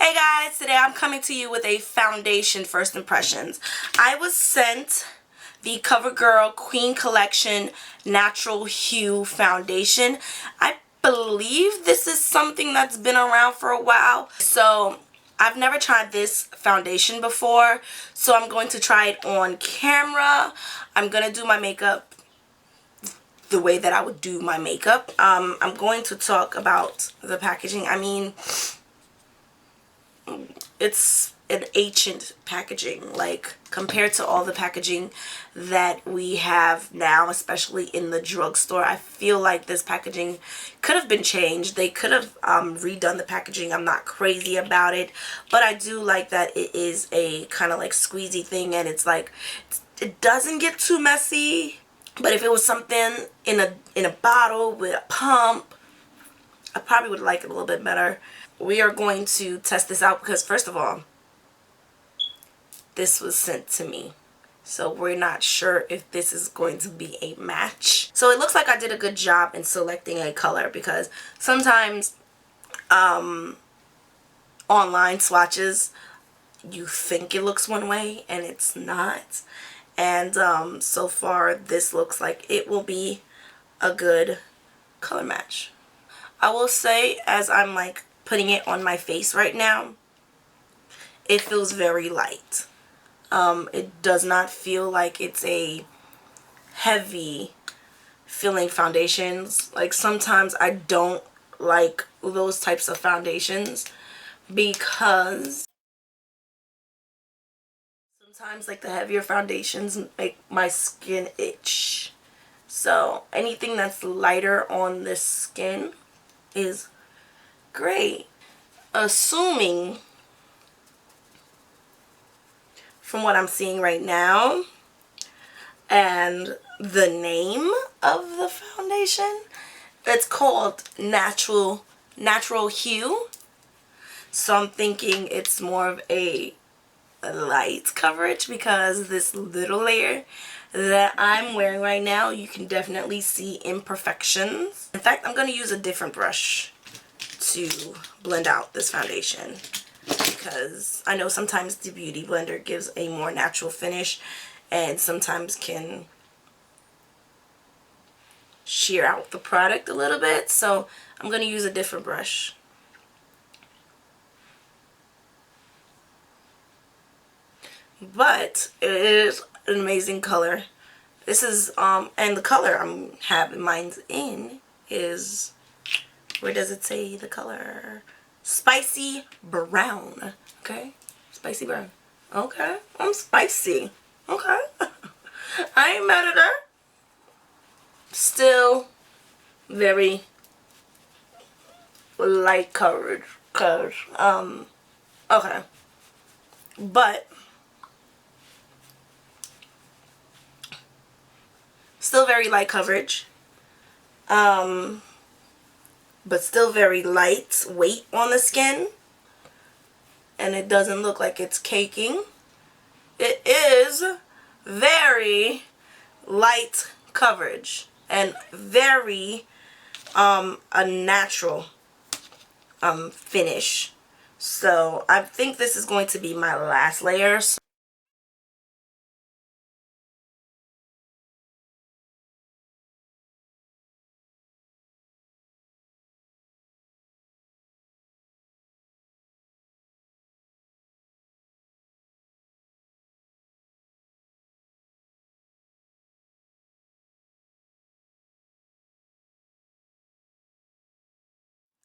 Hey guys, today I'm coming to you with a foundation first impressions. I was sent the Covergirl Queen Collection Natural Hue Foundation. I believe this is something that's been around for a while. So I've never tried this foundation before, so I'm going to try it on camera. I'm going to do my makeup the way that I would do my makeup. I'm going to talk about the packaging. I mean, it's an ancient packaging, like compared to all the packaging that we have now, especially in the drugstore. I feel like this packaging could have been changed. They could have redone the packaging. I'm not crazy about it, but I do like that it is a kind of like squeezy thing, and it's like it doesn't get too messy. But if it was something in a bottle with a pump, I probably would like it a little bit better. We are going to test this out because, first of all, this was sent to me. So we're not sure if this is going to be a match. So it looks like I did a good job in selecting a color, because sometimes online swatches, you think it looks one way and it's not. And so far this looks like it will be a good color match. I will say, as I'm like putting it on my face right now, it feels very light. It does not feel like it's a heavy feeling foundations. Like sometimes I don't like those types of foundations because sometimes like the heavier foundations make my skin itch. So anything that's lighter on this skin is great. Assuming, from what I'm seeing right now and the name of the foundation, it's called Natural Hue. So I'm thinking it's more of a light coverage, because this little layer that I'm wearing right now, you can definitely see imperfections. In fact, I'm going to use a different brush to blend out this foundation, because I know sometimes the Beauty Blender gives a more natural finish and sometimes can shear out the product a little bit. So I'm going to use a different brush. But it is an amazing color. This is and the color I'm having mine in is, where does it say the color? Spicy brown. Okay, spicy brown. Okay, I'm spicy. Okay. I ain't mad at her. Still very light coverage, cause okay, but still very light coverage, but still very light weight on the skin, and it doesn't look like it's caking. It is very light coverage and very a natural finish. So I think this is going to be my last layer.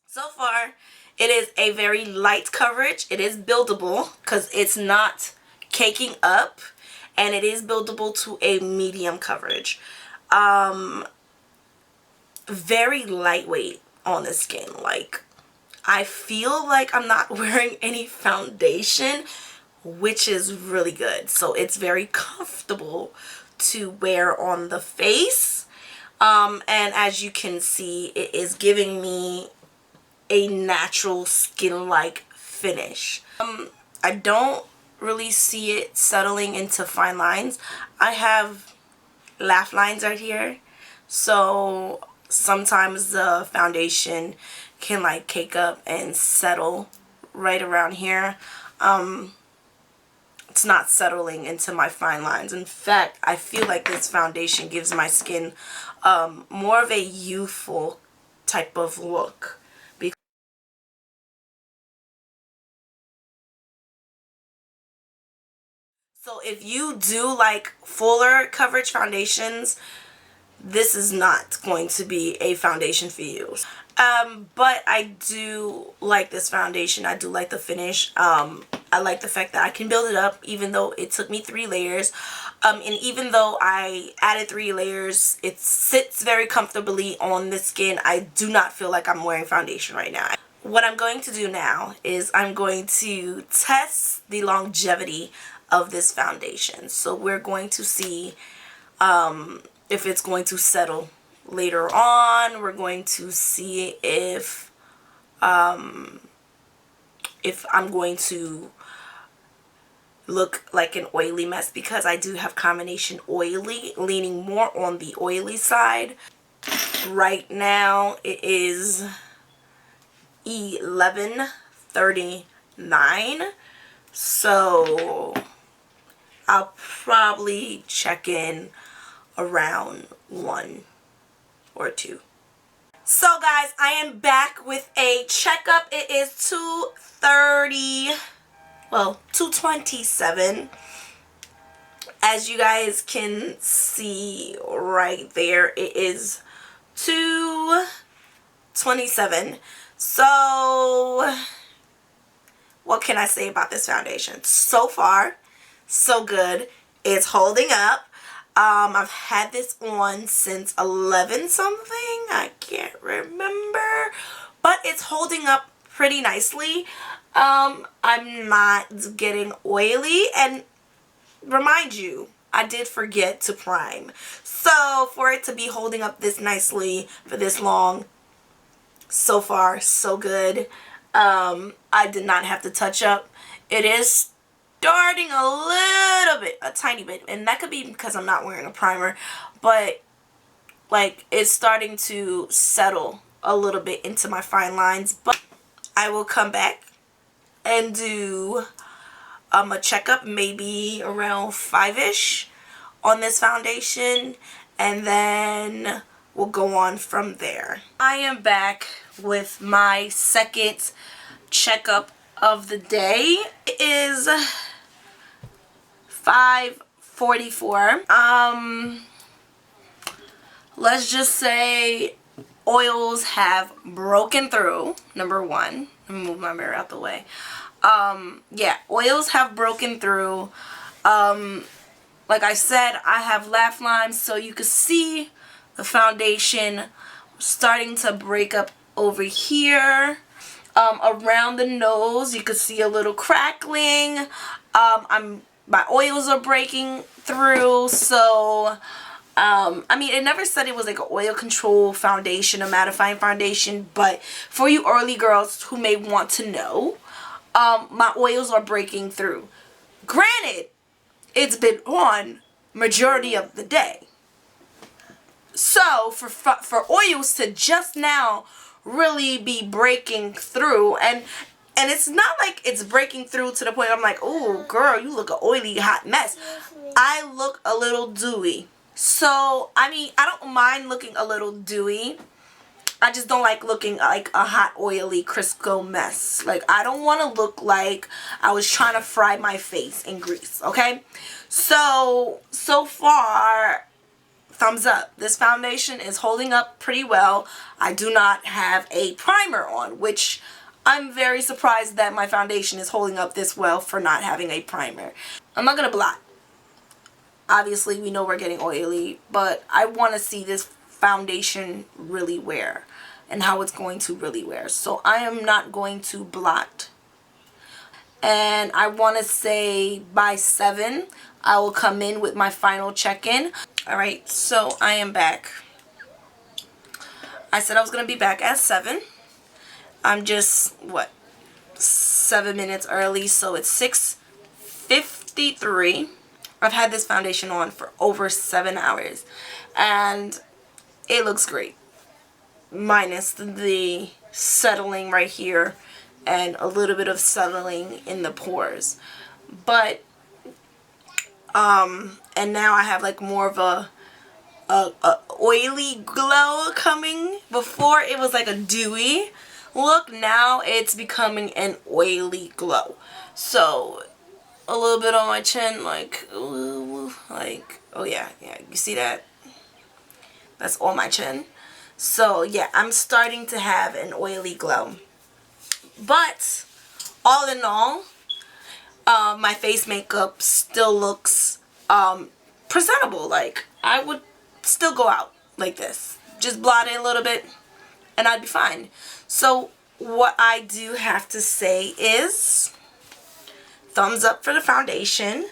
So far, it is a very light coverage. It is buildable because it's not caking up, and it is buildable to a medium coverage. Very lightweight on the skin. Like, I feel like I'm not wearing any foundation, which is really good. So it's very comfortable to wear on the face. And as you can see, it is giving me a natural skin-like finish. I don't really see it settling into fine lines. I have laugh lines right here, so sometimes the foundation can like cake up and settle right around here. It's not settling into my fine lines. In fact, I feel like this foundation gives my skin more of a youthful type of look. So if you do like fuller coverage foundations, this is not going to be a foundation for you. But I do like this foundation. I do like the finish. I like the fact that I can build it up even though it took me 3 layers. And even though I added 3 layers, it sits very comfortably on the skin. I do not feel like I'm wearing foundation right now. What I'm going to do now is I'm going to test the longevity of this foundation. So we're going to see if it's going to settle later on. We're going to see if I'm going to look like an oily mess, because I do have combination oily, leaning more on the oily side. Right now it is 11:39, so I'll probably check in around 1 or 2. So guys, I am back with a checkup. It is 2:30, well, 2:27. As you guys can see right there, it is 2:27. So what can I say about this foundation? So far, so good. It's holding up. I've had this on since 11 something. I can't remember. But it's holding up pretty nicely. I'm not getting oily. And remind you, I did forget to prime. So for it to be holding up this nicely for this long, so far, so good. I did not have to touch up. It is starting a little bit, a tiny bit, and that could be because I'm not wearing a primer, but like it's starting to settle a little bit into my fine lines. But I will come back and do a checkup maybe around 5ish on this foundation, and then we'll go on from there. I am back with my second checkup of the day. It is 5:44. Let's just say oils have broken through. Number one. Let me move my mirror out the way. Yeah, oils have broken through. Like I said, I have laugh lines, so you can see the foundation starting to break up over here. Around the nose, you can see a little crackling. My oils are breaking through, so I mean, it never said it was like an oil control foundation, a mattifying foundation, but for you early girls who may want to know, my oils are breaking through. Granted, it's been on majority of the day. So for oils to just now really be breaking through, and it's not like it's breaking through to the point I'm like, oh girl, you look an oily hot mess. I look a little dewy. So I mean, I don't mind looking a little dewy. I just don't like looking like a hot oily Crisco mess. Like, I don't want to look like I was trying to fry my face in grease, okay? So far, thumbs up. This foundation is holding up pretty well. I do not have a primer on, which I'm very surprised that my foundation is holding up this well for not having a primer. I'm not going to blot. Obviously, we know we're getting oily, but I want to see this foundation really wear and how it's going to really wear. So I am not going to blot. And I want to say by 7, I will come in with my final check-in. Alright, so I am back. I said I was going to be back at 7. I'm just, 7 minutes early, so it's 6:53. I've had this foundation on for over 7 hours, and it looks great. Minus the settling right here and a little bit of settling in the pores. But and now I have like more of a oily glow coming. Before it was like a dewy look, now it's becoming an oily glow. So a little bit on my chin, like oh yeah, you see that? That's on my chin. So yeah, I'm starting to have an oily glow. But all in all, my face makeup still looks presentable. Like, I would still go out like this, just blot it a little bit and I'd be fine. So what I do have to say is thumbs up for the foundation.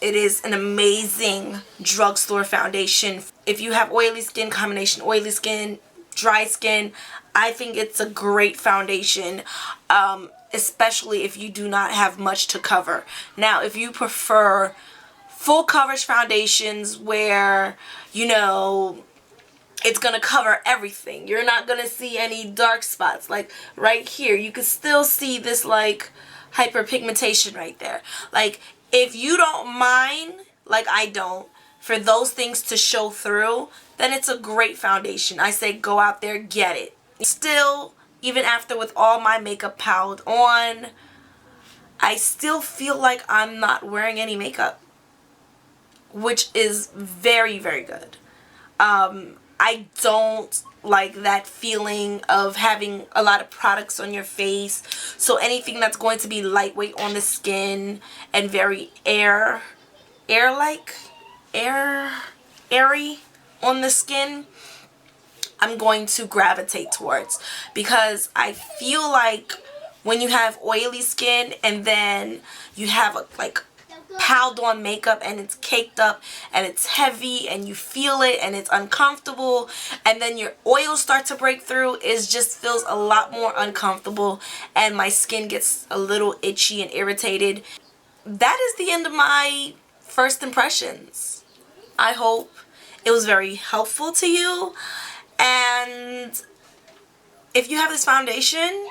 It is an amazing drugstore foundation. If you have oily skin, combination oily skin, dry skin, I think it's a great foundation, especially if you do not have much to cover. Now, if you prefer full coverage foundations where, you know, it's going to cover everything, you're not going to see any dark spots. Like right here, you can still see this like hyperpigmentation right there. Like, if you don't mind, like I don't, for those things to show through, then it's a great foundation. I say go out there, get it. Still, even after with all my makeup piled on, I still feel like I'm not wearing any makeup, which is very, very good. I don't like that feeling of having a lot of products on your face. So anything that's going to be lightweight on the skin and very airy on the skin, I'm going to gravitate towards, because I feel like when you have oily skin and then you have like piled on makeup and it's caked up and it's heavy and you feel it and it's uncomfortable, and then your oils start to break through, it just feels a lot more uncomfortable and my skin gets a little itchy and irritated. That is the end of my first impressions. I hope it was very helpful to you, and if you have this foundation,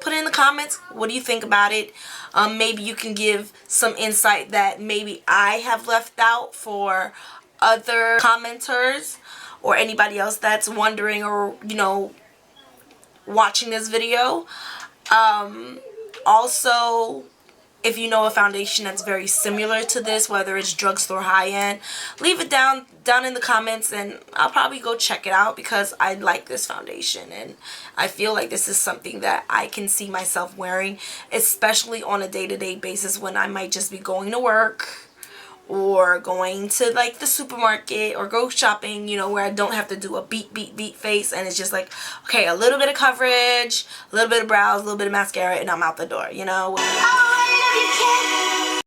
put it in the comments. What do you think about it? Maybe you can give some insight that maybe I have left out for other commenters or anybody else that's wondering or, you know, watching this video. Also, if you know a foundation that's very similar to this, whether it's drugstore high-end, leave it down in the comments and I'll probably go check it out, because I like this foundation and I feel like this is something that I can see myself wearing, especially on a day-to-day basis when I might just be going to work or going to like the supermarket or go shopping, you know, where I don't have to do a beat face, and it's just like, okay, a little bit of coverage, a little bit of brows, a little bit of mascara, and I'm out the door, you know.